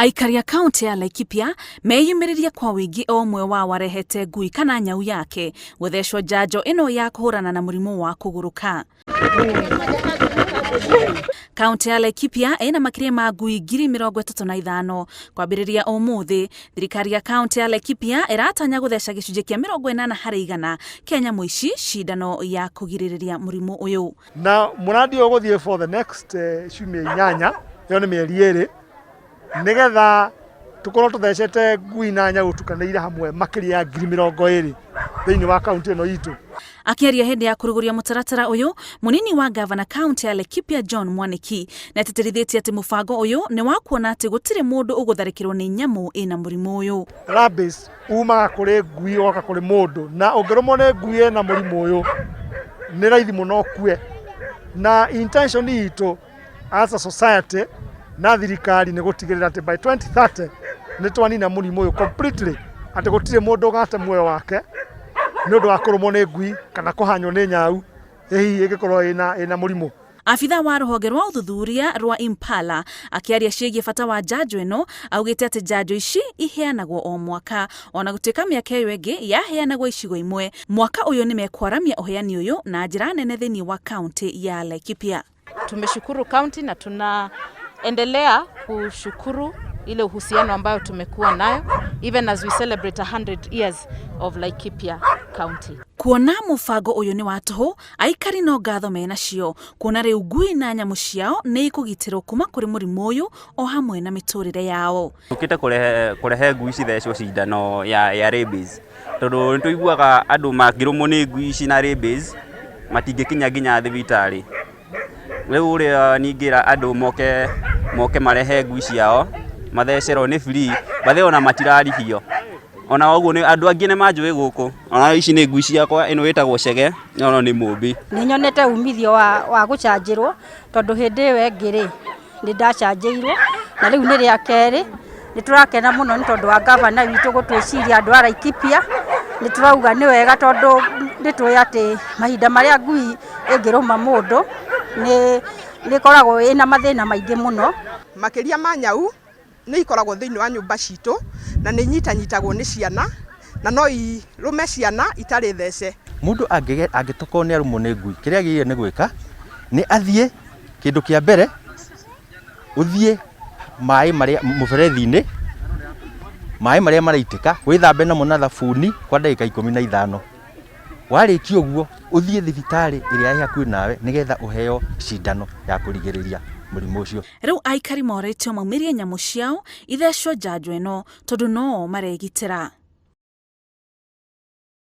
Aikari a kaunti ya Laikipia meyumĩrĩria kwa wĩingĩ o ũmwe wao warehete ngui kana nyau yake gũthecwo njanjo ĩno ya kũhũrana na mũrimũ wa kũgũrũka. Kaunti ya Laikipia ĩna makĩria ma ngui 35,000 kwambĩrĩria ũmũthĩ. Thirikari ya kaunti ya Laikipia ĩratanya gũtheca gĩcunjĩ kĩa 40% kĩa nyamũ ici cindano ya kũgirĩrĩria mũrimũ ũyũ. Na mũrandi ũyũ gũthiĩ for the next ciumia 8, ĩyo nĩ mĩeri 2, nigetha tukorwo tuthecete ngui na nyau tukanĩire hamwe makĩria ya 20,000 thĩinĩ wa kaunti ĩno itũ. Akĩaria hĩndĩ ya kũrugũria mũtaratara ũyũ, mũnini wa gavana kaunti ya Laikipia John Mwaniki nĩatĩtĩrithĩtie atĩ mũbango ũyũ nĩ wa kuona atĩ gũtirĩ mũndũ ũgũtharĩkĩrwo nĩ nyamũ ĩna mũrimũ ũyũ. Rabies umaga kũrĩ ngui oka kũrĩ mũndũ, na ũngĩrũmwo nĩ ngui ĩna mũrimũ ũyũ nĩ raithi mũno kue. Na intention itũ as a society na thirikari nĩ gũtigĩrĩra atĩ by 2030 nĩ twanina mũrimũ ũyũ completely, atĩ gũtirĩ mũndũ ũgate muoyo wake nĩ ũndũ wa kũrũmwo nĩ ngui kana kũhanywo nĩ nyau hihi ĩngĩkorwo ĩna mũrimũ. Abitha wa rũhonge rwa ũthuthuria rwa Impala akĩaria ciĩgiĩ bata wa njanjo ĩno augĩte atĩ njanjo ici iheanagwo o mwaka, ona gũtuĩka mĩaka ĩyo ĩngĩ yaheanagwo icigo imwe. Mwaka ũyũ nĩ mekwaramia ũheani ũyũ na njĩra nene thĩinĩ wa kaunti ya Laikipia. Tumeshukuru kaunti na tunaendelea kushukuru ile uhusiano ambayo tumekuwa nayo even as we celebrate 100 years of Laikipia County. Kuona mũbango ũyũ nĩ wa tũhũ, aikari no ngatho menacio kuona rĩu ngui na nyamũ ciao nĩ ikũgitĩrwo kuma kũrĩ mũrimũ ũyũ o hamwe na mĩtũrĩre yao. Tukĩte kũrehe ngui cithecwo cindano ya rabies, tondũ nĩ tũiguaga andũ mangĩrũmwo nĩ ngui ici na rabies matingĩkinya nginya thibitarĩ. Rĩu ũrĩa ningĩra andũ moke marehe ngui ciao mathecerwo nĩ free, bathe ona matirarĩhio. Ona ũguo nĩ andũ angĩ nĩ manjũĩ gũkũ. Ona ici nĩ ngui ciakwa, ĩno ĩtagwo cege, no nĩ mũmbi. Nĩ nyonete umithio wa gũcanjĩrwo, tondũ hĩndĩ ĩyo ĩngĩ nĩ ndacanjĩirwo, na rĩu nĩ rĩa kerĩ. Nĩ tũrakena mũno nĩ tondũ wa gavana witũ gũtwĩciria andũ a Laikipia. Nĩ tũrauga nĩ wega tondũ nĩ tũĩ atĩ mahinda marĩa ngui ĩngĩrũma mũndũ nĩ koragwo ĩna mathĩna maingĩ mũno. Makĩria ma nyau nĩ ikoragwo thĩinĩ wa nyũmba citũ na nĩ nyitanyitagwo nĩ ciana na no irũme ciana itarĩ thece. Mũndũ angĩtokorwo nĩ arũmwo nĩ ngui, kĩrĩa agĩrĩire nĩ gwĩka nĩ athiĩ kĩndũ kĩa mbere, ũthiĩ maĩ marĩa mũberethi-inĩ, maĩ marĩa maraitĩka, wĩthambe namo na thabuni kwa ndagĩka 15. Warĩkia ũguo ũthiĩ thibitarĩ ĩrĩa ĩ hakuhĩ nawe nĩgetha ũheo cindano ya kũrigĩrĩria mũrimũ ũcio. Rĩu aikari moretio maumĩrie nyamũ ciao ithecwo njanjo ĩno tondũ no maregitĩra.